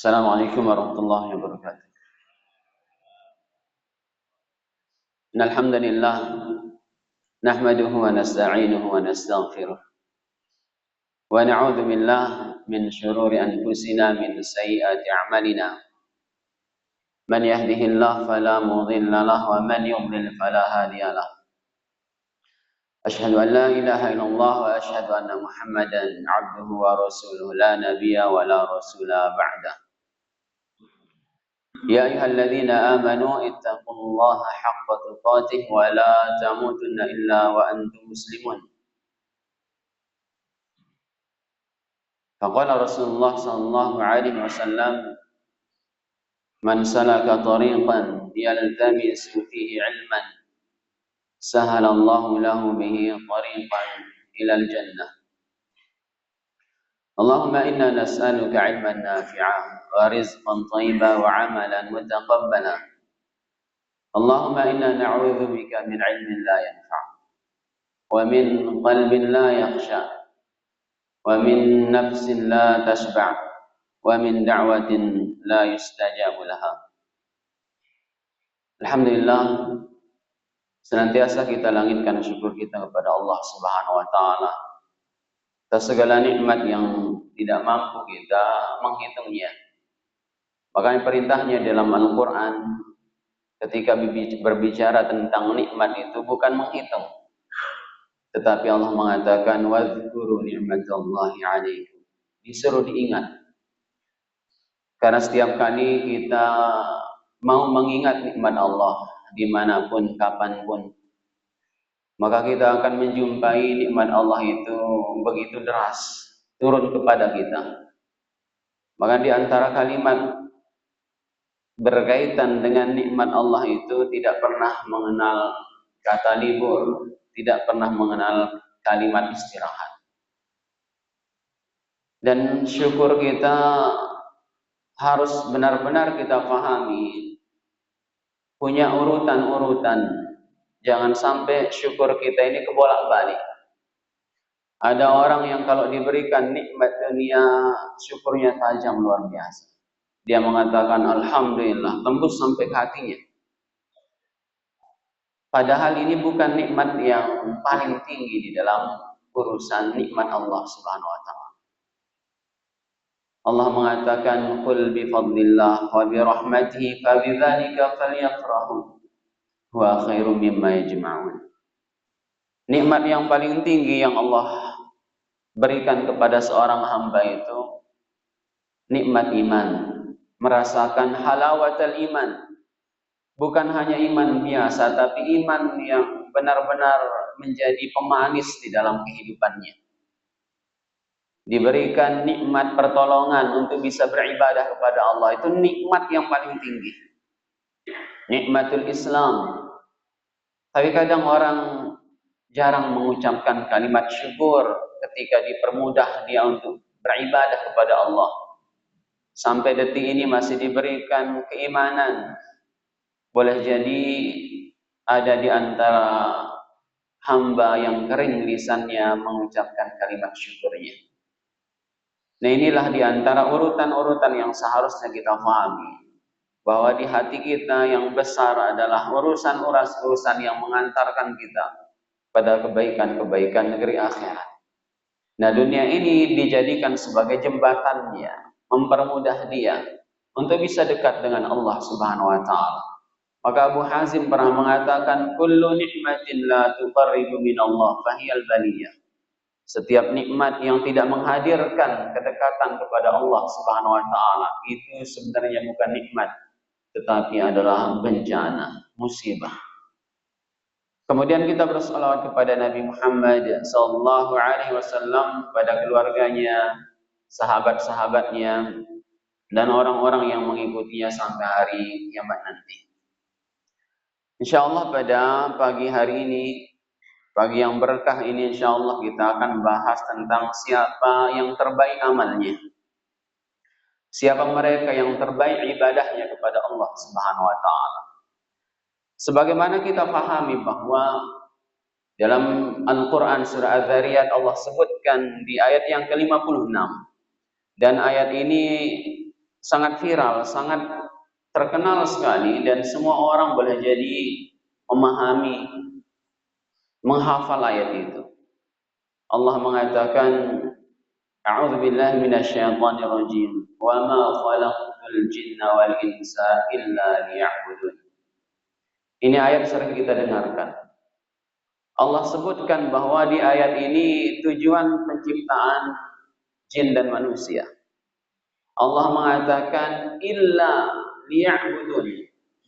Assalamualaikum warahmatullahi wabarakatuh. Innal hamdalillah nahmaduhu wa nasta'inuhu wa nastaghfiruh wa na'udzu billahi min shururi anfusina min sayyiati a'malina. Man yahdihillahu fala mudilla lahu wa man yudlil fala hadiya lahu. Asyhadu an la ilaha illallah wa asyhadu anna Muhammadan 'abduhu wa rasuluhu la nabiyya wa la rasula ba'da. يا أيها الذين آمنوا اتقوا الله حق تقاته ولا تموتن إلا وأنتم مسلمون. فقال رسول الله صلى الله عليه وسلم: من سلك طريقا يلتمس فيه علما سهل الله له به طريقا إلى الجنة. اللهم إنا نسألك علما نافعا ورزقا طيبا وعملا متقبلا. اللهم إنا نعوذ بك من علم لا ينفع ومن قلب لا يخشع ومن نفس لا تشبع ومن دعوة لا يستجاب لها. Alhamdulillah, senantiasa kita langitkan syukur kita kepada Allah Subhanahu wa taala atas segala nikmat yang tidak mampu kita menghitungnya. Bahkan perintahnya dalam Al-Qur'an ketika berbicara tentang nikmat itu bukan menghitung, tetapi Allah mengatakan wadhkuru ni'matallahi 'alaikum. Disuruh diingat. Karena setiap kali kita mau mengingat nikmat Allah dimanapun, kapanpun, maka kita akan menjumpai nikmat Allah itu begitu deras turun kepada kita. Maka di antara kalimat berkaitan dengan nikmat Allah itu tidak pernah mengenal kata libur, tidak pernah mengenal kalimat istirahat. Dan syukur kita harus benar-benar kita pahami, punya urutan-urutan. Jangan sampai syukur kita ini kebolak-balik. Ada orang yang kalau diberikan nikmat dunia, syukurnya tajam luar biasa. Dia mengatakan alhamdulillah, tembus sampai ke hatinya. Padahal ini bukan nikmat yang paling tinggi di dalam urusan nikmat Allah Subhanahu wa taala. Allah mengatakan qul bi fadlillah wa bi rahmatihi fa bidzalika falyafrahu huwa khairum mimma yajma'un. Nikmat yang paling tinggi yang Allah berikan kepada seorang hamba itu nikmat iman, merasakan halawatul iman. Bukan hanya iman biasa, tapi iman yang benar-benar menjadi pemanis di dalam kehidupannya. Diberikan nikmat pertolongan untuk bisa beribadah kepada Allah, itu nikmat yang paling tinggi. Nikmatul Islam. Tapi kadang orang jarang mengucapkan kalimat syukur ketika dipermudah dia untuk beribadah kepada Allah. Sampai detik ini masih diberikan keimanan. Boleh jadi ada di antara hamba yang kering lisannya mengucapkan kalimat syukurnya. Nah, inilah di antara urutan-urutan yang seharusnya kita pahami, bahwa di hati kita yang besar adalah urusan-urusan yang mengantarkan kita pada kebaikan-kebaikan negeri akhirat. Nah, dunia ini dijadikan sebagai jembatannya, mempermudah dia untuk bisa dekat dengan Allah Subhanahu wa taala. Maka Abu Hazim pernah mengatakan kullu nikmatin la tuqarribu minallah fahiyal baliyah. Setiap nikmat yang tidak menghadirkan kedekatan kepada Allah Subhanahu wa taala itu sebenarnya bukan nikmat, tetapi adalah bencana, musibah. Kemudian kita bersalawat kepada Nabi Muhammad sallallahu alaihi wasallam, pada keluarganya, sahabat-sahabatnya, dan orang-orang yang mengikutinya sampai hari kiamat nanti. InsyaAllah pada pagi hari ini, pagi yang berkah ini, InsyaAllah kita akan bahas tentang siapa yang terbaik amalnya. Siapa mereka yang terbaik ibadahnya kepada Allah Subhanahu wa taala. Sebagaimana kita pahami bahwa dalam Al-Quran surah Az-Zariyat Allah sebutkan di ayat yang ke-56. Dan ayat ini sangat viral, sangat terkenal sekali dan semua orang boleh jadi memahami, menghafal ayat itu. Allah mengatakan, A'udzu billahi minasyaitonir rajim. Wa ma khalaqtul jinna wal insa illa liya'budun. Ini ayat sering kita dengarkan. Allah sebutkan bahwa di ayat ini tujuan penciptaan jin dan manusia. Allah mengatakan illa liya'budun.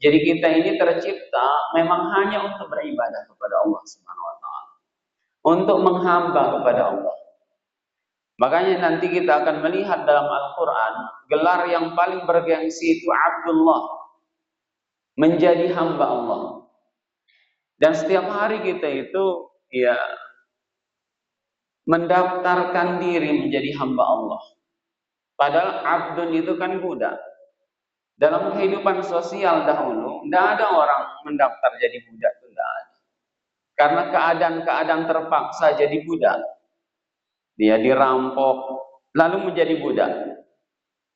Jadi kita ini tercipta memang hanya untuk beribadah kepada Allah Subhanahu wa taala. Untuk menghamba kepada Allah. Makanya nanti kita akan melihat dalam Al-Qur'an gelar yang paling bergengsi itu Abdullah, menjadi hamba Allah. Dan setiap hari kita itu ya mendaftarkan diri menjadi hamba Allah. Padahal abdun itu kan budak. Dalam kehidupan sosial dahulu, tidak ada orang mendaftar jadi budak, itu tidak ada. Karena keadaan-keadaan terpaksa jadi budak. Dia dirampok, lalu menjadi budak.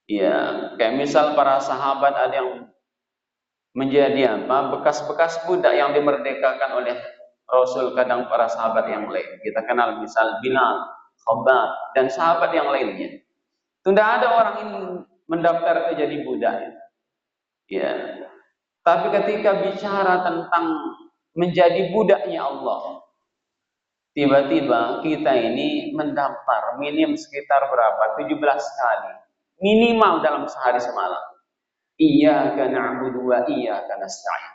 Ya, kayak misal para sahabat ada yang menjadi apa? Bekas-bekas budak yang dimerdekakan oleh Rasul, kadang para sahabat yang lain. Kita kenal misal Bilal, Khabbab, dan sahabat yang lainnya. Tidak ada orang ini mendaftar ke jadi budak. Ya. Tapi ketika bicara tentang menjadi budaknya Allah, tiba-tiba kita ini mendaftar minim sekitar berapa? 17 kali. Minimal dalam sehari semalam. Iyyaka na'budu wa iyyaka nasta'in.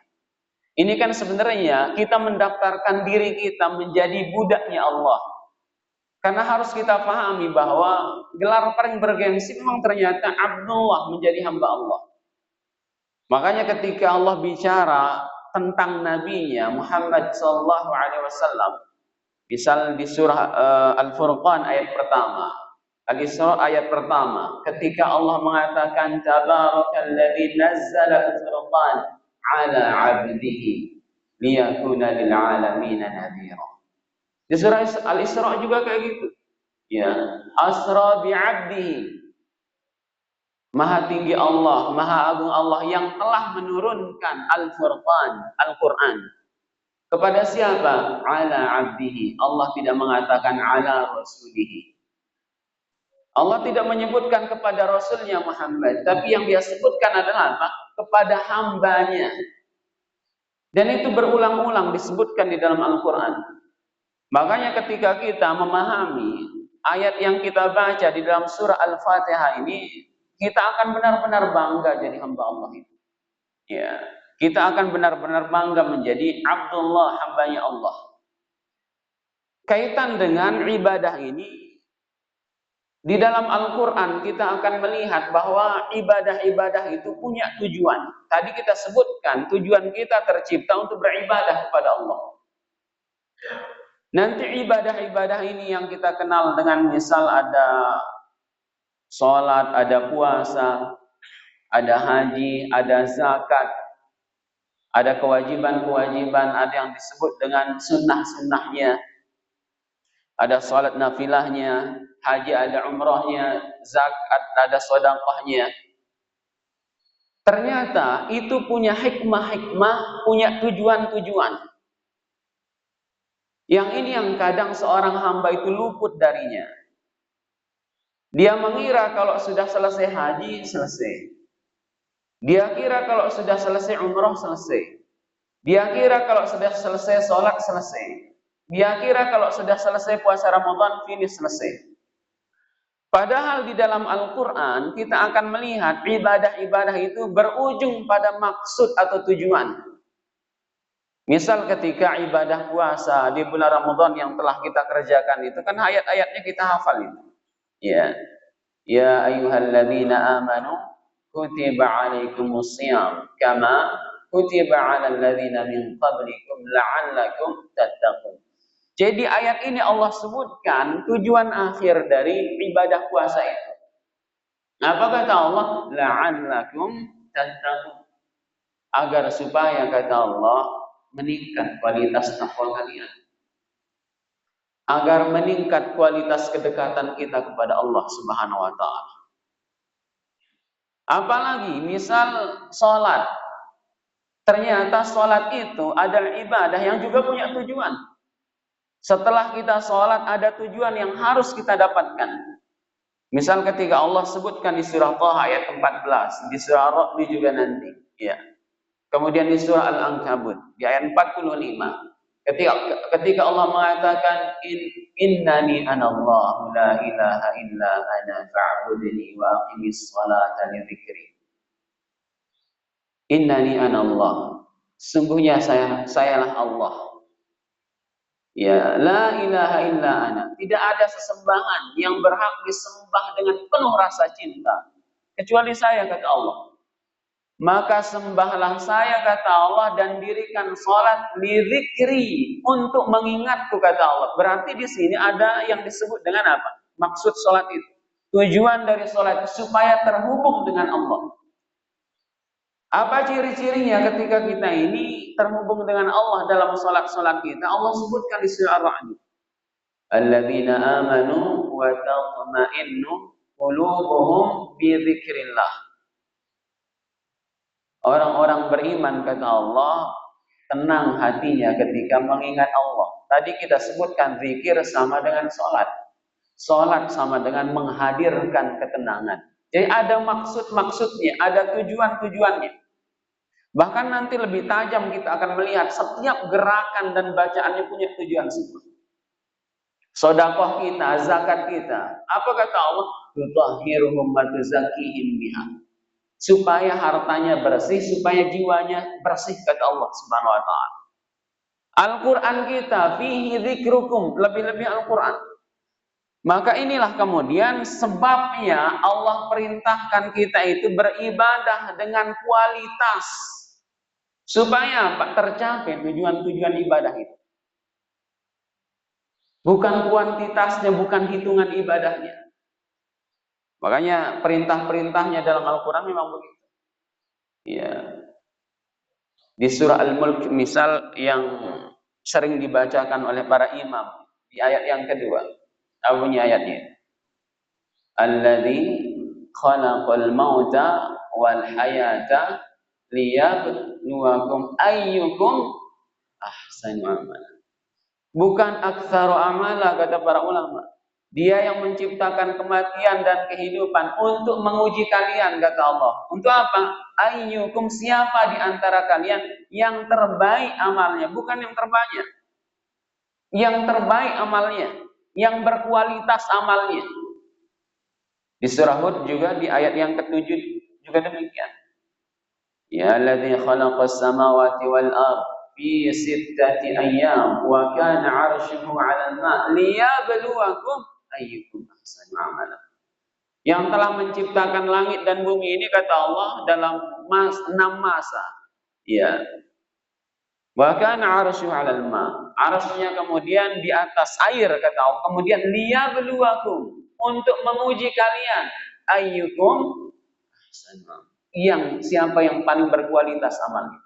Ini kan sebenarnya kita mendaftarkan diri kita menjadi budaknya Allah. Karena harus kita pahami bahwa gelar paling bergengsi memang ternyata Abdullah, menjadi hamba Allah. Makanya ketika Allah bicara tentang nabinya Muhammad sallallahu alaihi wasallam, misal di surah Al-Furqan ayat pertama, Al-Isra ayat pertama, ketika Allah mengatakan tabarakalladzi nazzala al-furqan ala 'abdihi liyakuna lil 'alamin nadhira. Di surah Al-Isra juga kayak gitu. Ya, asra bi 'abdihi. Maha tinggi Allah, maha agung Allah yang telah menurunkan Al-Furqan, Al-Quran. Kepada siapa? Ala abdihi. Allah tidak mengatakan ala rasulihi. Allah tidak menyebutkan kepada Rasulnya Muhammad. Tapi yang dia sebutkan adalah apa? Kepada hambanya. Dan itu berulang-ulang disebutkan di dalam Al-Quran. Makanya ketika kita memahami ayat yang kita baca di dalam surah Al-Fatihah ini, kita akan benar-benar bangga jadi hamba Allah itu. Ya, kita akan benar-benar bangga menjadi Abdullah, hambanya Allah. Kaitan dengan ibadah ini, di dalam Al-Quran kita akan melihat bahwa ibadah-ibadah itu punya tujuan. Tadi kita sebutkan tujuan kita tercipta untuk beribadah kepada Allah. Nanti ibadah-ibadah ini yang kita kenal dengan misal ada sholat, ada puasa, ada haji, ada zakat, ada kewajiban-kewajiban, ada yang disebut dengan sunnah-sunnahnya, ada sholat nafilahnya, haji ada umrahnya, zakat ada sedekahnya. Ternyata itu punya hikmah-hikmah, punya tujuan-tujuan. Yang ini yang kadang seorang hamba itu luput darinya. Dia mengira kalau sudah selesai haji, selesai. Dia kira kalau sudah selesai umrah, selesai. Dia kira kalau sudah selesai sholat, selesai. Dia kira kalau sudah selesai puasa Ramadan, finish, selesai. Padahal di dalam Al-Quran, kita akan melihat ibadah-ibadah itu berujung pada maksud atau tujuan. Misal ketika ibadah puasa di bulan Ramadan yang telah kita kerjakan itu, kan ayat-ayatnya kita hafal itu. Ya, ya ayyuhalladzina amanu kutiba alaikumus shiyam kama kutiba 'alal ladzina min qablikum la'allakum tattaqun. Jadi ayat ini Allah sebutkan tujuan akhir dari ibadah puasa itu. Apa kata Allah? La'allakum tattaqun. Agar supaya kata Allah meningkat kualitas takwa kalian. Agar meningkat kualitas kedekatan kita kepada Allah Subhanahu wa taala. Apalagi misal sholat. Ternyata sholat itu adalah ibadah yang juga punya tujuan. Setelah kita sholat ada tujuan yang harus kita dapatkan. Misal ketika Allah sebutkan di surah Taha ayat 14, di surah Ar-Ra'd juga nanti. Ya. Kemudian di surah Al-Ankabut di ayat 45. Ketika Allah mengatakan innani anallahu la ilaha illa ana fa'budni wa aqimis salata li dzikri. Innani anallah. Sungguhnya sayalah Allah. Ya, la ilaha illa ana. Tidak ada sesembahan yang berhak disembah dengan penuh rasa cinta kecuali saya, kata Allah. Maka sembahlah saya, kata Allah, dan dirikan salat li dzikri, untuk mengingatku, kata Allah. Berarti di sini ada yang disebut dengan apa? Maksud salat itu. Tujuan dari salat supaya terhubung dengan Allah. Apa ciri-cirinya ketika kita ini terhubung dengan Allah dalam salat-salat kita? Allah sebutkan di surah Ar-Ra'd. Alladzina amanu wa tatma'innu qulubuhum bi dzikrillah. Orang-orang beriman, kata Allah, tenang hatinya ketika mengingat Allah. Tadi kita sebutkan zikir sama dengan salat. Salat sama dengan menghadirkan ketenangan. Jadi ada maksud-maksudnya, ada tujuan-tujuannya. Bahkan nanti lebih tajam kita akan melihat setiap gerakan dan bacaannya punya tujuan semua. Sedekah kita, zakat kita, apa kata Allah? Tutahhiruhum wa tuzakkihim biha. Supaya hartanya bersih, supaya jiwanya bersih, kata Allah Subhanahu wa taala. Al-Qur'an kita fihi dzikrukum, lebih-lebih Al-Qur'an. Maka inilah kemudian sebabnya Allah perintahkan kita itu beribadah dengan kualitas. Supaya apa? Tercapai tujuan-tujuan ibadah itu. Bukan kuantitasnya, bukan hitungan ibadahnya. Makanya perintah-perintahnya dalam Al-Quran memang begitu. Ya. Di surah Al-Mulk misal yang sering dibacakan oleh para imam di ayat yang kedua. Apa bunyi ayatnya? Alladzi khalaqal mauta wal hayata liyabluwakum ayyukum ahsanu amala. Bukan aktsaru amala, kata para ulama. Dia yang menciptakan kematian dan kehidupan untuk menguji kalian, kata Allah. Untuk apa? Ayyukum, siapa di antara kalian yang terbaik amalnya, bukan yang terbanyak. Yang terbaik amalnya, yang berkualitas amalnya. Di surah Hud juga di ayat yang ke-7 juga demikian. Ya alladzi khalaqas samawati wal ardh fi sittati ayyam wa kana 'arshuhu 'alal ma' liyabluwakum ayyukum ahsanu amala. Yang telah menciptakan langit dan bumi ini, kata Allah, dalam 6 masa. Ya. Wa kana 'arshuhu 'alal ma'. 'Arsy-nya kemudian di atas air, kata Allah. Kemudian liyabluwakum, untuk menguji kalian, ayyukum ahsanu amala. Yang siapa yang paling berkualitas amalnya.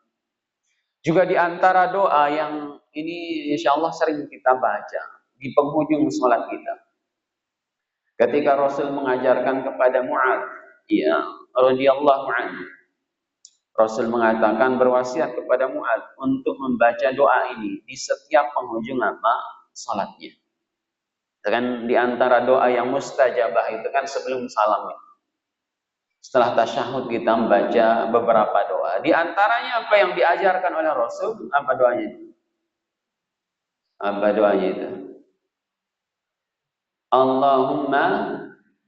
Juga di antara doa yang ini insya Allah sering kita baca di penghujung sholat kita. Ketika Rasul mengajarkan kepada Mu'adz, ya, radhiyallahu anhu. Rasul mengatakan, berwasiat kepada Mu'adz untuk membaca doa ini di setiap penghujung sholatnya. Kan di antara doa yang mustajabah itu kan sebelum salam. Setelah tasyahud kita membaca beberapa doa. Di antaranya apa yang diajarkan oleh Rasul? Apa doanya? Apa doanya itu? Allahumma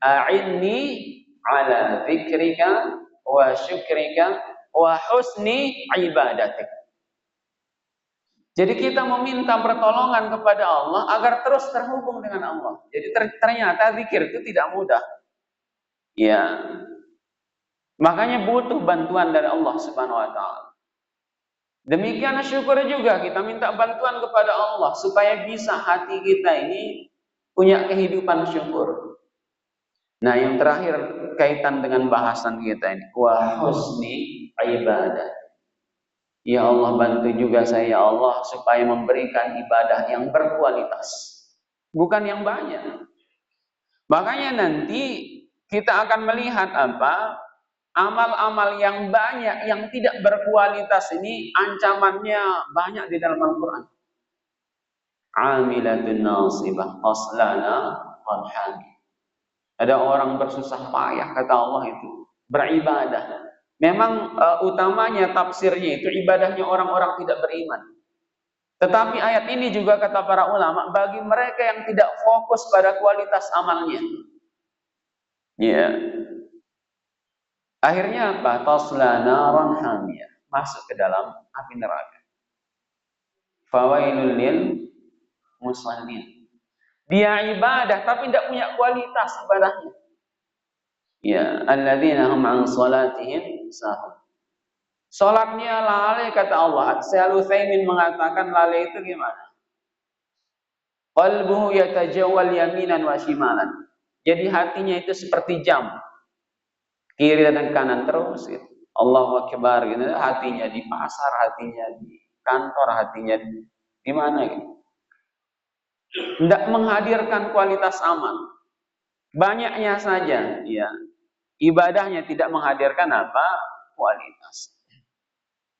a'inni ala dzikrika wa syukrika wa husni ibadatik. Jadi kita meminta pertolongan kepada Allah agar terus terhubung dengan Allah. Jadi ternyata zikir itu tidak mudah. Ya. Makanya butuh bantuan dari Allah Subhanahu wa taala. Demikian syukur juga, kita minta bantuan kepada Allah supaya bisa hati kita ini punya kehidupan syukur. Nah, yang terakhir kaitan dengan bahasan kita ini, wa husni ibadah. Ya Allah, bantu juga saya, ya Allah, supaya memberikan ibadah yang berkualitas, bukan yang banyak. Makanya nanti kita akan melihat apa? amal-amal yang banyak yang tidak berkualitas ini ancamannya banyak di dalam Al-Quran. Amilatun nasibah taslana narhan. Ada orang bersusah payah kata Allah itu beribadah. Memang utamanya tafsirnya itu ibadahnya orang-orang tidak beriman. Tetapi ayat ini juga kata para ulama bagi mereka yang tidak fokus pada kualitas amalnya. Ya. Akhirnya apa? Tasla naran hamiyah. Masuk ke dalam api neraka. Fawailul lil musallin. Dia ibadah tapi tidak punya kualitas ibadahnya. Ya, alladzina hum an salatihim sahun. Salatnya lalai kata Allah. Syekh Utsaimin mengatakan lalai itu gimana? Qalbuhu yatajawwal yaminan wa shimalan. Jadi hatinya itu seperti jam. Kiri dan kanan terus gitu. Allahu Akbar gitu. Hatinya di pasar, hatinya di kantor, hatinya di mana gitu. Tidak menghadirkan kualitas amal. Banyaknya saja, ya. Ibadahnya tidak menghadirkan apa? Kualitas.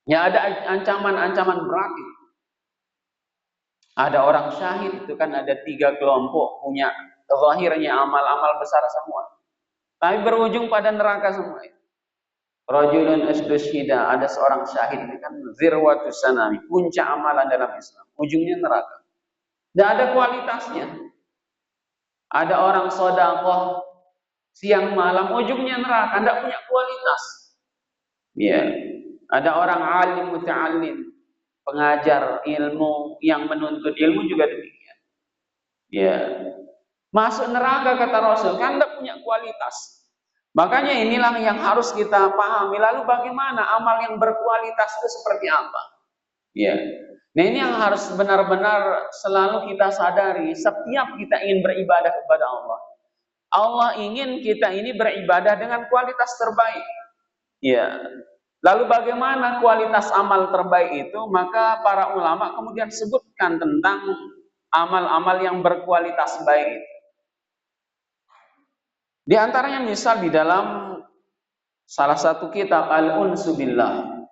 Ya ada ancaman-ancaman berat itu. Ada orang syahid itu kan ada 3 kelompok punya zahirnya amal-amal besar semua. Tapi berujung pada neraka semua itu. Rajulun asdushida, ada seorang syahid itu kan zirwatus sanami, puncak amalan dalam Islam. Ujungnya neraka. Tidak ada kualitasnya. Ada orang sedekah siang malam, ujungnya neraka, tidak punya kualitas. Ya, ada orang alim muta'allim, pengajar ilmu yang menuntut ilmu juga demikian. Ya, masuk neraka kata Rasul, kan tidak punya kualitas. Makanya inilah yang harus kita pahami. Lalu bagaimana amal yang berkualitas itu seperti apa? Ya. Nah ini yang harus benar-benar selalu kita sadari setiap kita ingin beribadah kepada Allah. Allah ingin kita ini beribadah dengan kualitas terbaik. Ya. Lalu bagaimana kualitas amal terbaik itu? Maka para ulama kemudian sebutkan tentang amal-amal yang berkualitas baik. Di antaranya misal di dalam salah satu kitab Al-Unsu Billah,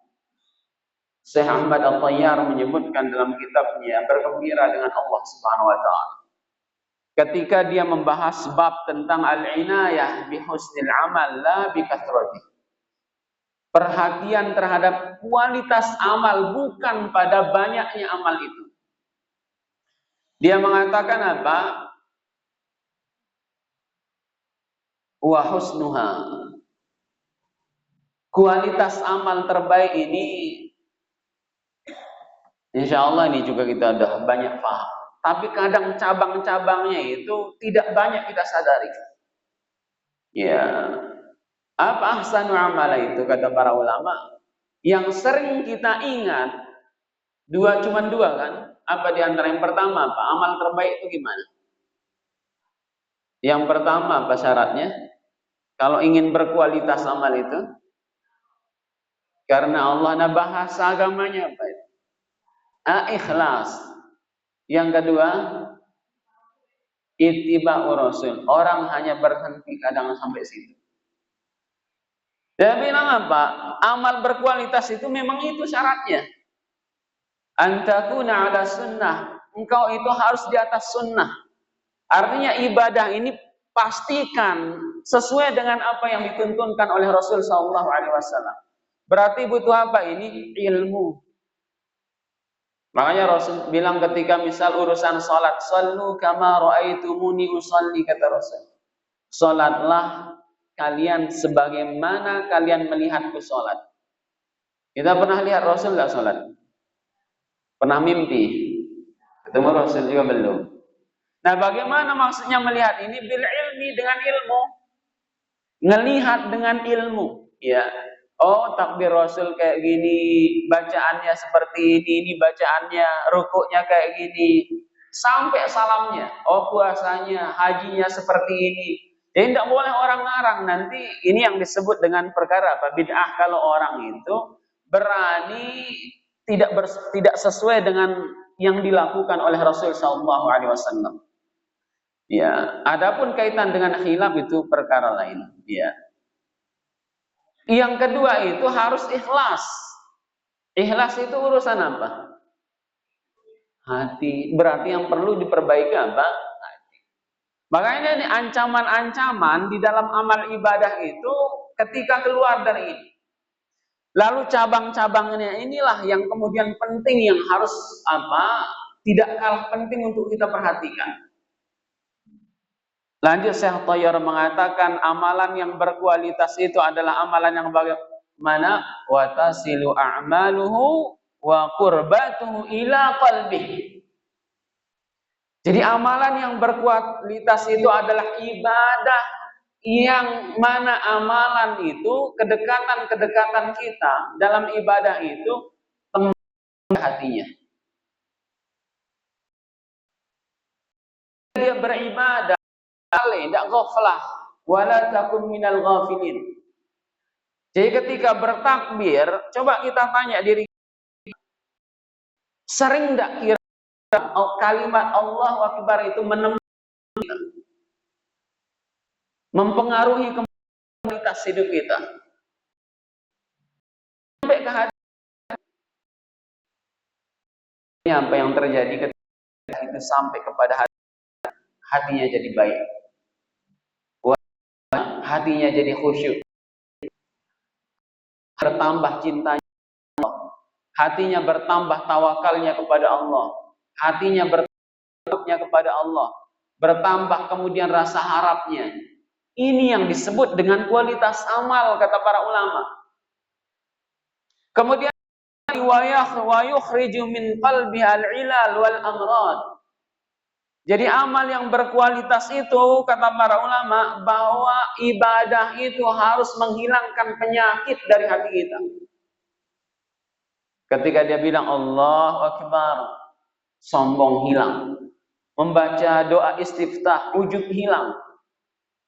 Syekh Ahmad At-Tayyar menyebutkan dalam kitabnya Bergembira dengan Allah Subhanahu wa taala. Ketika dia membahas bab tentang al-inayah bi husnil amal la bi kathrati. Perhatian terhadap kualitas amal bukan pada banyaknya amal itu. Dia mengatakan apa? Wa husnuha. Kualitas amal terbaik ini insya Allah ini juga kita sudah banyak paham. Tapi kadang cabang-cabangnya itu tidak banyak kita sadari. Ya, apa ahsanu amala itu kata para ulama? Yang sering kita ingat cuma dua kan? Apa di antara yang pertama apa? Amal terbaik itu gimana? Yang pertama apa syaratnya? Kalau ingin berkualitas amal itu, karena Allah bahasa agamanya apa itu? Ikhlas. Yang kedua, ittiba'ur rasul. Orang hanya berhenti kadang sampai situ. Dia bilang apa? Amal berkualitas itu memang itu syaratnya. Antakuna ala sunnah. Engkau itu harus di atas sunnah. Artinya ibadah ini pastikan sesuai dengan apa yang dituntunkan oleh Rasul sallallahu alaihi wasallam. Berarti butuh apa ini? Ilmu. Makanya Rasul bilang ketika misal urusan salat, sallu kama raaitumuni usalli kata Rasul. Salatlah kalian sebagaimana kalian melihatku salat. Kita pernah lihat Rasul enggak salat? Pernah mimpi? Ketemu Rasul juga belum. Nah, bagaimana maksudnya melihat ini? Bil ilmi, dengan ilmu. Ngelihat dengan ilmu, ya. Oh, takbir Rasul kayak gini, bacaannya seperti ini bacaannya, rukuknya kayak gini, sampai salamnya. Oh, puasanya, hajinya seperti ini. Jadi tidak boleh orang ngarang. Nanti ini yang disebut dengan perkara apa? Bid'ah, kalau orang itu berani tidak sesuai dengan yang dilakukan oleh Rasul sallallahu alaihi wasallam. Ya, adapun kaitan dengan khilaf itu perkara lain, ya. Yang kedua itu harus ikhlas. Ikhlas itu urusan apa? Hati. Berarti yang perlu diperbaiki apa? Hati. Makanya ini ancaman-ancaman di dalam amal ibadah itu ketika keluar dari ini. Lalu cabang-cabangnya inilah yang kemudian penting, yang harus apa? Tidak kalah penting untuk kita perhatikan. Lanjut Syekh Thayyar mengatakan amalan yang berkualitas itu adalah amalan yang bagaimana? Wa tasilu a'maluhu wa qurbatuhu ila qalbihi. Jadi amalan yang berkualitas itu adalah ibadah yang mana amalan itu kedekatan-kedekatan kita dalam ibadah itu tengah hatinya. Dia beribadah, tidak ghaflah, wala takun minal ghafilin. Jadi ketika bertakbir, coba kita tanya diri, sering tidak kira kalimat Allahu Akbar itu mempengaruhi kualitas hidup kita sampai ke hati? Apa yang terjadi ketika itu sampai kepada hatinya jadi baik, hatinya jadi khusyuk, bertambah cintanya Allah, hatinya bertambah tawakalnya kepada Allah, hatinya bertambahnya kepada Allah, bertambah kemudian rasa harapnya. Ini yang disebut dengan kualitas amal, kata para ulama. Kemudian wa yukhriju min qalbi al-ilal wal amrad. Jadi amal yang berkualitas itu, kata para ulama, bahwa ibadah itu harus menghilangkan penyakit dari hati kita. Ketika dia bilang Allahu Akbar, sombong hilang. Membaca doa istiftah, ujub hilang.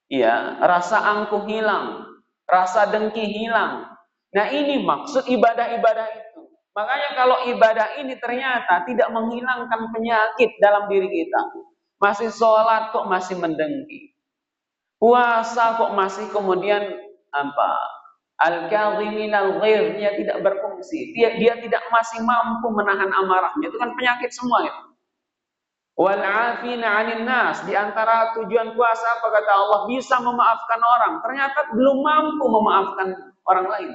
Ya, rasa angkuh hilang, rasa dengki hilang. Nah, ini maksud ibadah-ibadah itu. Makanya kalau ibadah ini ternyata tidak menghilangkan penyakit dalam diri kita, masih sholat kok masih mendengki, puasa kok masih kemudian apa? Al-kadhimin al-ghaidh-nya tidak berfungsi, dia tidak masih mampu menahan amarahnya, itu kan penyakit semua itu. Wal 'afina 'anil nas, di antara tujuan puasa apa kata Allah? Bisa memaafkan orang. Ternyata belum mampu memaafkan orang lain.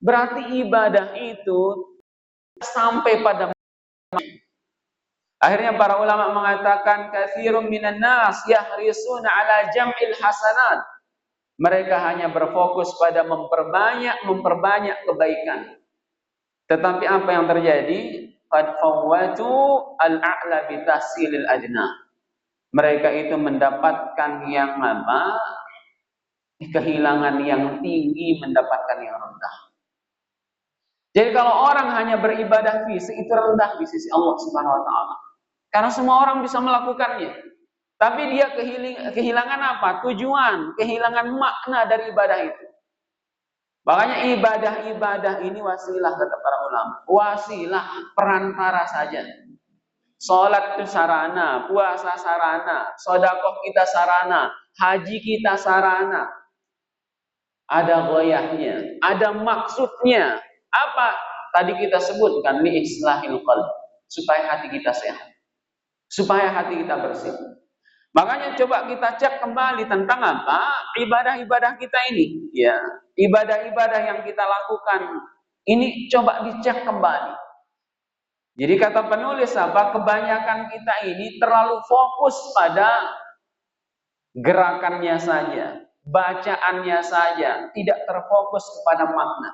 Berarti ibadah itu sampai pada akhirnya para ulama mengatakan katsirun minan nas yahrisuna 'ala jam'il hasanat. Mereka hanya berfokus pada memperbanyak kebaikan. Tetapi apa yang terjadi? Qad fawwatu al-a'la bi tahsilil adna. Mereka itu mendapatkan yang apa? Kehilangan yang tinggi, mendapatkan yang rendah. Jadi kalau orang hanya beribadah fisik itu rendah di sisi Allah Subhanahu wa taala. Karena semua orang bisa melakukannya. Tapi dia kehilangan apa? Tujuan, kehilangan makna dari ibadah itu. Makanya ibadah-ibadah ini wasilah, kata para ulama. Wasilah, perantara saja. Salat itu sarana, puasa sarana, sedekah kita sarana, haji kita sarana. Ada goyahnya, ada maksudnya. Apa tadi kita sebutkan? Li islahil qalb, supaya hati kita sehat, supaya hati kita bersih. Makanya coba kita cek kembali tentang apa? Ibadah-ibadah kita ini, ya. Ibadah-ibadah yang kita lakukan ini coba dicek kembali. Jadi kata penulis apa? Kebanyakan kita ini terlalu fokus pada gerakannya saja, bacaannya saja, tidak terfokus kepada makna.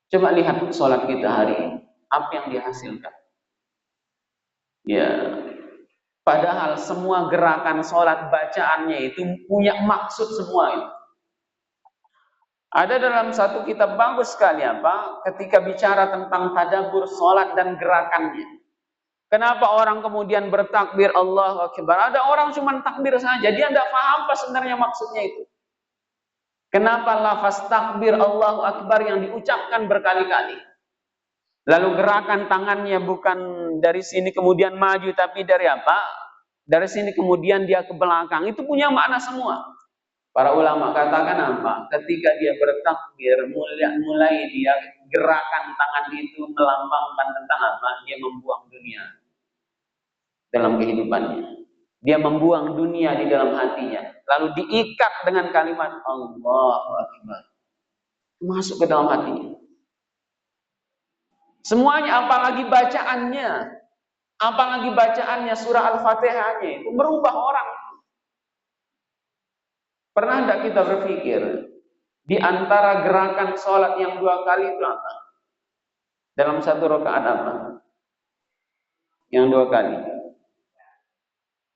Coba lihat sholat kita hari ini, apa yang dihasilkan? Ya, padahal semua gerakan sholat bacaannya itu punya maksud semua itu. Ada dalam satu kitab bagus sekali apa? Ketika bicara tentang tadabbur sholat dan gerakannya. Kenapa orang kemudian bertakbir Allahu Akbar? Ada orang cuma takbir saja, dia tidak paham apa sebenarnya maksudnya itu. Kenapa lafaz takbir Allahu Akbar yang diucapkan berkali-kali? Lalu gerakan tangannya bukan dari sini kemudian maju, tapi dari apa? Dari sini kemudian dia ke belakang. Itu punya makna semua. Para ulama katakan apa? Ketika dia bertakbir, mulai dia gerakan tangan itu melambangkan tentang apa? Dia membuang dunia dalam kehidupannya. Dia membuang dunia di dalam hatinya. Lalu diikat dengan kalimat Allahu Akbar. Masuk ke dalam hatinya. Semuanya, apalagi bacaannya surah Al-Fatihahnya itu merubah orang. Pernah tidak kita berpikir di antara gerakan sholat yang 2 kali itu apa? Dalam 1 rakaat apa? Yang 2 kali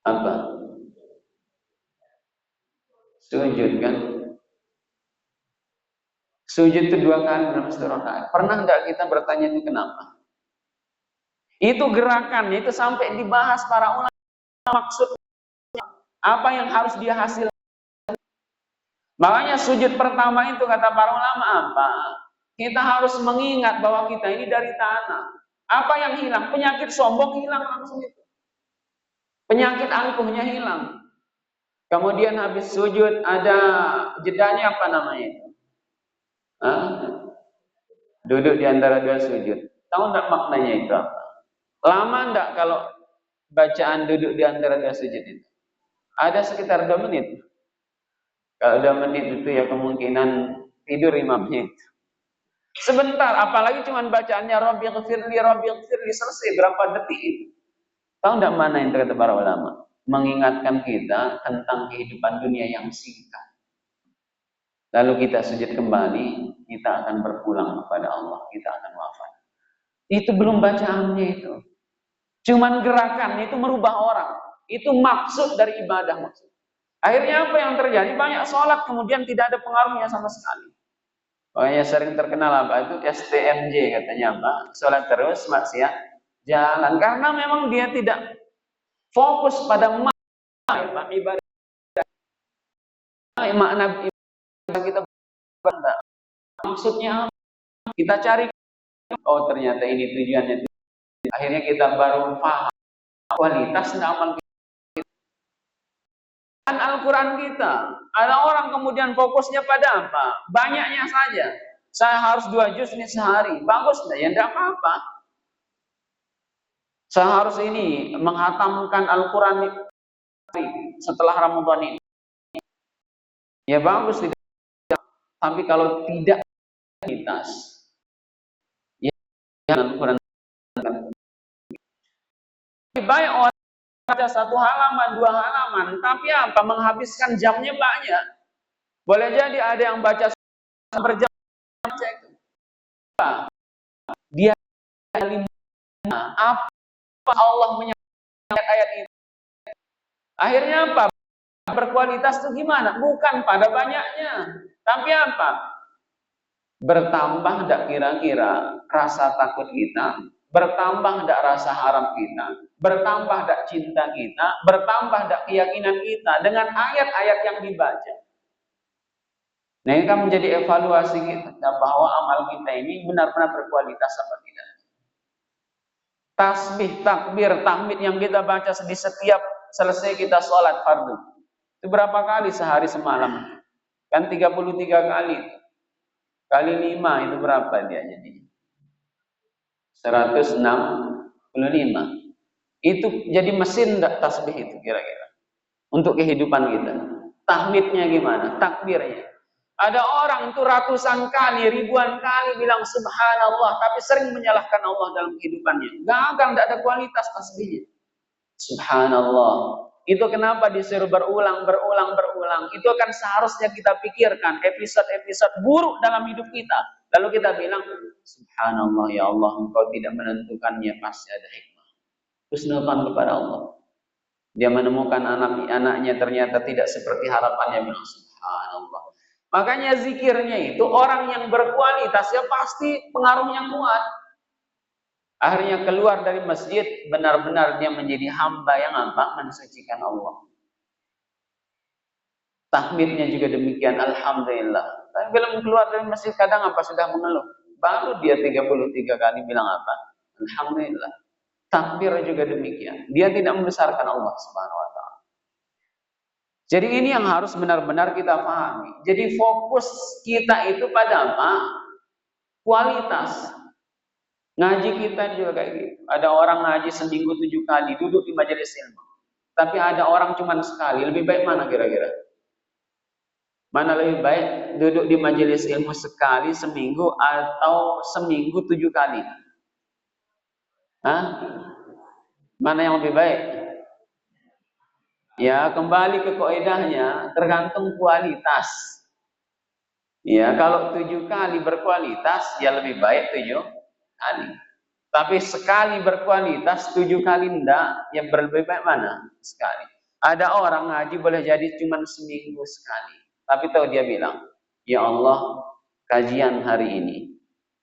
apa? Sujud kan? Sujud itu 2 kali dalam 1 rakaat. Pernah tidak kita bertanya itu kenapa? Itu gerakannya itu sampai dibahas para ulama, maksud apa yang harus dia hasilkan. Makanya sujud pertama itu kata para ulama apa? Kita harus mengingat bahwa kita ini dari tanah. Apa yang hilang? Penyakit sombong hilang langsung itu. Penyakit angkuhnya hilang. Kemudian habis sujud ada jedanya apa namanya itu? Duduk di antara 2 sujud. Tahu enggak maknanya itu apa? Lama enggak kalau bacaan duduk di antara 2 sujud itu? Ada sekitar 2 menit. Kalau 2 menit itu ya kemungkinan tidur 5 menit. Sebentar, apalagi cuma bacaannya Rabbighfirli, selesai berapa detik itu. Tahu enggak mana yang kata para ulama? Mengingatkan kita tentang kehidupan dunia yang singkat. Lalu kita sujud kembali, kita akan berpulang kepada Allah, kita akan wafat. Itu belum bacaannya itu. Cuman gerakannya itu merubah orang. Itu maksud dari ibadah maksud. Akhirnya apa yang terjadi? Banyak sholat kemudian tidak ada pengaruhnya sama sekali. Makanya sering terkenal apa itu STMJ katanya apa? Sholat terus maksiat jalan. Karena memang dia tidak fokus pada makna ibadah. Makna ibadah kita benda. Maksudnya kita cari. Oh ternyata ini tujuannya. Akhirnya kita baru paham kualitas amal kita. Al-Quran kita. Ada orang kemudian fokusnya pada apa? Banyaknya saja. Saya harus 2 juz nih sehari. Bagus enggak? Ya enggak apa-apa. Saya harus ini menghatamkan Al-Quran setelah Ramadan ini. Ya bagus tidak. Tapi kalau tidak kualitas, ya Al-Quran. Lebih baik orang baca 1 halaman, 2 halaman, tapi apa? Menghabiskan jamnya banyak. Boleh jadi ada yang baca berjam itu. Dia apa Allah menyampaikan ayat itu. Akhirnya apa? Berkualitas itu gimana? Bukan pada banyaknya, tapi apa? Bertambah tidak kira-kira rasa takut kita, bertambah tidak rasa harap kita, bertambah tidak cinta kita, bertambah tidak keyakinan kita dengan ayat-ayat yang dibaca. Nah ini kan menjadi evaluasi kita bahwa amal kita ini benar-benar berkualitas apa tidak. Tasbih, takbir, tahmid yang kita baca di setiap selesai kita sholat fardu. Itu berapa kali sehari semalam? Kan 33 kali. Kali 5 itu berapa dia jadi? 165. Itu jadi mesin enggak tasbih itu kira-kira? Untuk kehidupan kita. Tahmidnya gimana? Takbirnya. Ada orang itu ratusan kali, ribuan kali bilang subhanallah, tapi sering menyalahkan Allah dalam kehidupannya. Gagal, tidak ada kualitas tasbihnya. Subhanallah. Itu kenapa disuruh berulang. Itu kan seharusnya kita pikirkan episode-episode buruk dalam hidup kita. Lalu kita bilang, subhanallah ya Allah, engkau tidak menentukannya, pasti ada hikmah. Husnudzon kepada Allah. Dia menemukan anaknya ternyata tidak seperti harapannya, bilang subhanallah. Makanya zikirnya itu orang yang berkualitas ya pasti pengaruhnya kuat. Akhirnya keluar dari masjid benar-benar dia menjadi hamba yang apa? Mensucikan Allah. Tahmidnya juga demikian, alhamdulillah. Tapi belum keluar dari masjid kadang apa sudah mengeluh. Baru dia 33 kali bilang apa? Alhamdulillah. Takbir juga demikian. Dia tidak membesarkan Allah Subhanahu wa taala. Jadi ini yang harus benar-benar kita pahami. Jadi fokus kita itu pada apa? Kualitas. Ngaji kita juga kayak gitu. Ada orang ngaji seminggu 7 kali, duduk di majelis ilmu. Tapi ada orang cuma sekali. Lebih baik mana kira-kira? Mana lebih baik duduk di majelis ilmu sekali seminggu atau seminggu 7 kali? Hah? Mana yang lebih baik? Ya, kembali ke kaidahnya, tergantung kualitas. Ya, kalau 7 kali berkualitas, ya lebih baik 7 kali. Tapi sekali berkualitas, 7 kali enggak, yang lebih baik mana? Sekali. Ada orang ngaji boleh jadi cuma seminggu sekali. Tapi tahu dia bilang, ya Allah, kajian hari ini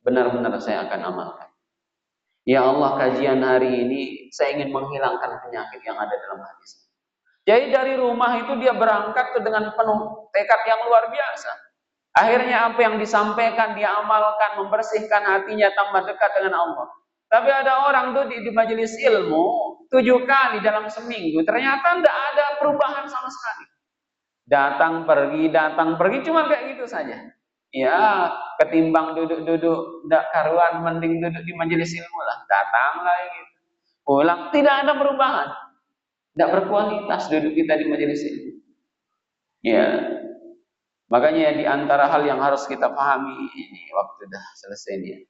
benar-benar saya akan amalkan. Ya Allah, kajian hari ini saya ingin menghilangkan penyakit yang ada dalam hati saya. Jadi dari rumah itu dia berangkat dengan penuh tekad yang luar biasa. Akhirnya apa yang disampaikan dia amalkan, membersihkan hatinya, tambah dekat dengan Allah. Tapi ada orang tuh di majelis ilmu 7 kali dalam seminggu, ternyata tidak ada perubahan sama sekali. Datang pergi, cuma kayak gitu saja. Ya, ketimbang duduk-duduk tidak karuan, mending duduk di majelis ilmu lah. Datang lagi gitu. Pulang, tidak ada perubahan. Tidak berkualitas duduk kita di majelis ilmu. Ya, makanya di antara hal yang harus kita pahami ini waktu dah selesai ini.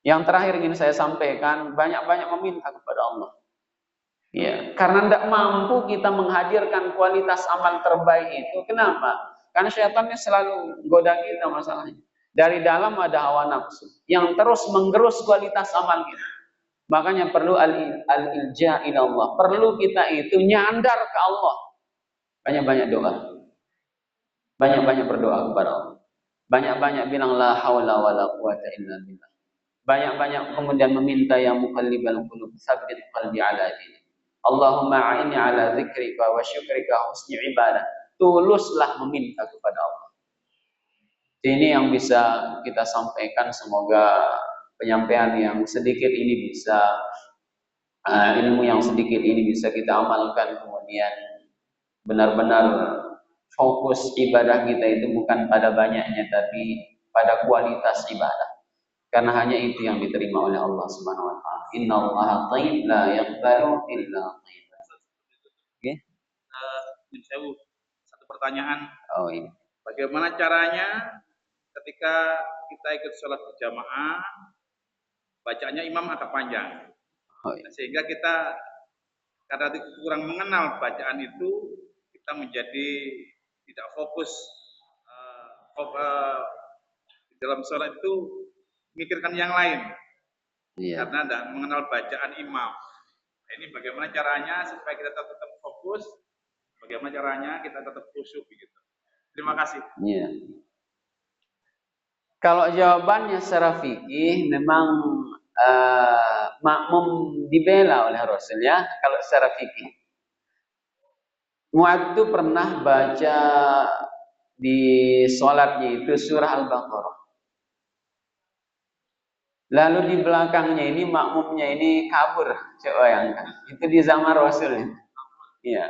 Yang terakhir ingin saya sampaikan, banyak-banyak meminta kepada Allah. Ya, karena tidak mampu kita menghadirkan kualitas amal terbaik itu. Kenapa? Karena syaitannya selalu goda kita masalahnya. Dari dalam ada hawa nafsu yang terus menggerus kualitas amal kita. Makanya perlu al-ilja ila Allah. Perlu kita itu nyandar ke Allah. Banyak-banyak doa. Banyak-banyak berdoa kepada Allah. Banyak-banyak bilang la haula wala quwata illa billah. Banyak-banyak kemudian meminta yang muqallibal qulub, tsabbit qalbi ala dinik. Allahumma a'inni ala dzikrika wa syukrika husni ibadah. Tuluslah meminta kepada Allah. Ini yang bisa kita sampaikan. Semoga penyampaian yang sedikit ini bisa, ilmu yang sedikit ini bisa kita amalkan. Kemudian benar-benar fokus ibadah kita itu bukan pada banyaknya, tapi pada kualitas ibadah. Karena hanya itu yang diterima oleh Allah Subhanahu wa taala. Innallaha thayyib la yaqbalu illa thayyiban. Oke. Satu pertanyaan. Oh ini. Bagaimana caranya ketika kita ikut sholat berjamaah, bacaannya imam agak panjang. Oh, iya. Sehingga kita karena kurang mengenal bacaan itu, kita menjadi tidak fokus di dalam sholat itu mikirkan yang lain. Iya. Karena tidak mengenal bacaan imam. Nah, ini bagaimana caranya supaya kita tetap fokus, bagaimana caranya kita tetap khusyuk begitu. Terima kasih. Iya. Kalau jawabannya secara fikih memang makmum dibela oleh Rasul ya. Kalau secara fikih, Mu'adz itu pernah baca di sholatnya itu surah Al-Baqarah. Lalu di belakangnya ini makmumnya ini kabur, coba bayangkan. Itu di zaman Rasul. Iya.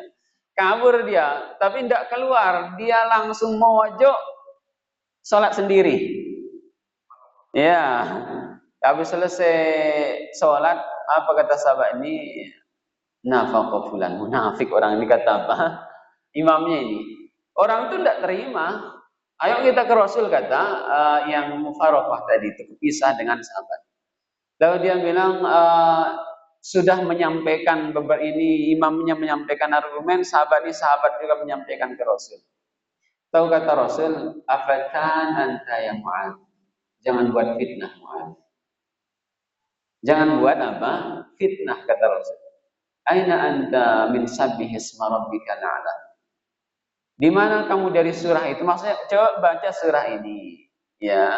Kabur dia, tapi tidak keluar, dia langsung mojok sholat sendiri. Ya, habis selesai sholat, apa kata sahabat ini? Nafaqa fulan, munafik orang ini, kata apa? Imamnya ini. Orang itu tidak terima. Ayo kita ke Rasul, kata yang mufaraqah tadi itu, berpisah dengan sahabat. Lalu dia bilang, sudah menyampaikan beberapa ini, imamnya menyampaikan argumen, sahabat juga menyampaikan ke Rasul. Tahu kata Rasul, afatan anta ya Mu'adz, jangan buat fitnah Mu'adz. Jangan buat apa? Fitnah, kata Rasul. Aina anta min sabbihi isma rabbikal a'la. Di mana kamu dari surah itu? Maksudnya coba baca surah ini. Ya.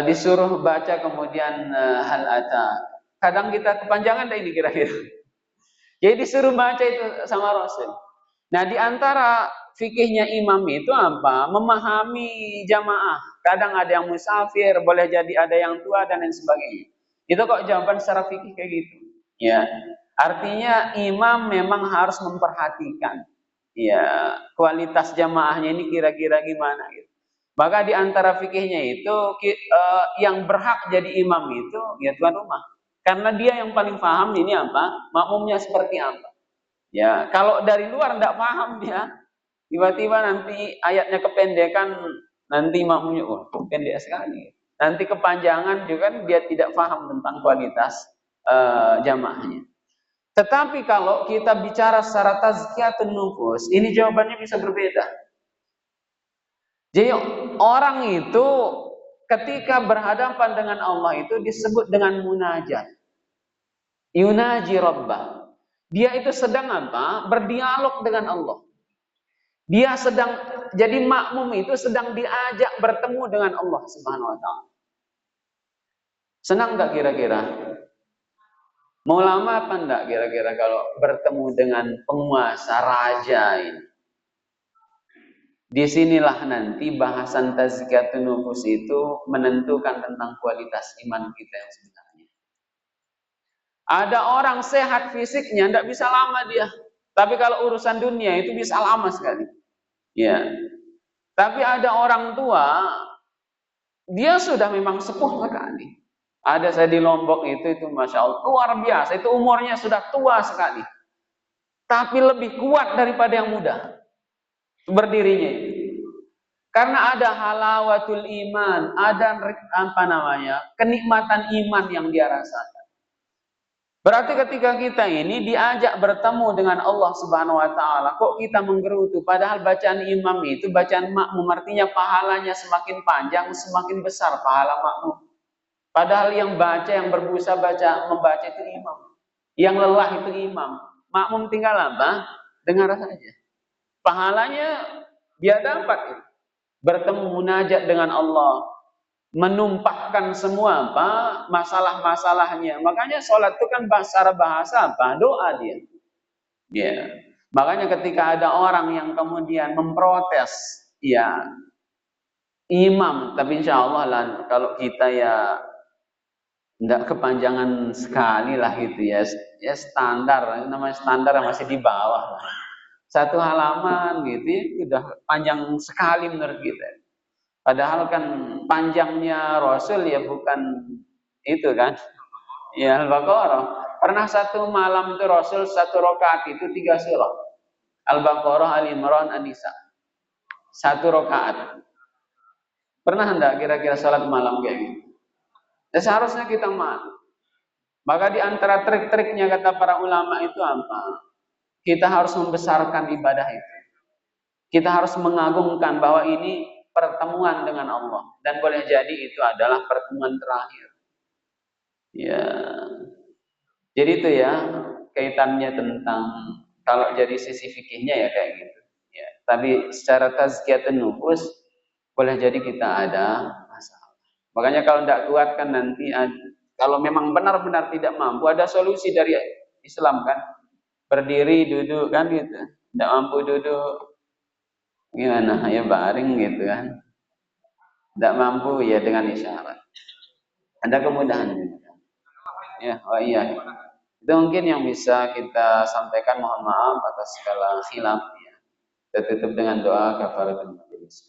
Disuruh baca kemudian hal ata. Kadang kita kepanjangan dah ini kira-kira. Jadi disuruh baca itu sama Rasul. Nah, di antara fikihnya imam itu apa? Memahami jamaah. Kadang ada yang musafir, boleh jadi ada yang tua dan lain sebagainya. Itu kok jawaban secara fikih kayak gitu. Ya. Artinya imam memang harus memperhatikan. ya kualitas jamaahnya ini kira-kira gimana gitu. Maka di antara fikihnya itu yang berhak jadi imam itu ya tuan rumah. Karena dia yang paling paham ini apa, makmumnya seperti apa. Ya, kalau dari luar tidak paham dia, tiba-tiba nanti ayatnya kependekan, nanti makmumnya pendek sekali. Nanti kepanjangan juga kan dia tidak paham tentang kualitas jamaahnya. Tetapi kalau kita bicara secara tazkiyatun nufus, ini jawabannya bisa berbeda. Jadi orang itu ketika berhadapan dengan Allah itu disebut dengan munajat. Yunaji Rabbah. Dia itu sedang apa? Berdialog dengan Allah. Dia sedang, jadi makmum itu sedang diajak bertemu dengan Allah Subhanahu wa taala. Senang enggak kira-kira? Mau lama apa enggak kira-kira kalau bertemu dengan penguasa raja ini? Disinilah nanti bahasan tazkiyatun nufus itu menentukan tentang kualitas iman kita yang sebenarnya. Ada orang sehat fisiknya, tidak bisa lama dia. Tapi kalau urusan dunia itu bisa lama sekali. Ya. Tapi ada orang tua, dia sudah memang sepuh sekali. Ada saya di Lombok itu Masya Allah, luar biasa. Itu umurnya sudah tua sekali. Tapi lebih kuat daripada yang muda. Berdirinya itu. Karena ada halawatul iman, ada kenikmatan iman yang dia rasakan. Berarti ketika kita ini diajak bertemu dengan Allah Subhanahu wa taala, kok kita menggerutu? Padahal bacaan imam itu bacaan makmum, artinya pahalanya semakin panjang, semakin besar pahala makmum. Padahal yang baca, yang berbusa membaca itu imam. Yang lelah itu imam. Makmum tinggal apa? Dengar saja. Pahalanya dia dapat. Bertemu munajat dengan Allah. Menumpahkan semua apa? Masalah-masalahnya. Makanya sholat itu kan secara bahasa apa? Doa dia. Ya. Makanya ketika ada orang yang kemudian memprotes, ya imam, tapi insya Allah lah kalau kita ya tidak kepanjangan sekali lah gitu ya. Ya standar, namanya standar masih di bawah. Satu halaman gitu ya, udah panjang sekali menurut kita. Padahal kan panjangnya Rasul ya bukan itu kan. Ya Al-Baqarah. Pernah satu malam itu Rasul satu rakaat itu 3 surah. Al-Baqarah, Al-Imran, An-Nisa. Satu rakaat. Pernah enggak kira-kira salat malam kayak gitu? Ya seharusnya kita malu. Maka di antara trik-triknya kata para ulama itu apa? Kita harus membesarkan ibadah itu. Kita harus mengagungkan bahwa ini pertemuan dengan Allah. Dan boleh jadi itu adalah pertemuan terakhir. Ya. Jadi itu ya kaitannya tentang kalau jadi sisi fikihnya ya kayak gitu. Ya. Tapi secara tazkiyatun nufus boleh jadi kita ada masalah. Makanya kalau tidak kuat kan nanti kalau memang benar-benar tidak mampu ada solusi dari Islam kan. Berdiri, duduk kan gitu. Tidak mampu duduk gimana? Ya baring gitu kan. Tidak mampu ya dengan isyarat. Ada kemudahan. Ya, oh iya. Itu mungkin yang bisa kita sampaikan. Mohon maaf atas segala khilaf. Ya. Kita tutup dengan doa kafaratul majlis.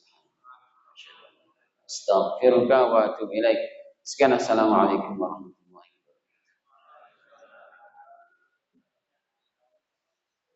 Astaghfiruka wa atubu ilaik. Sekian, assalamualaikum warahmatullahi wabarakatuh.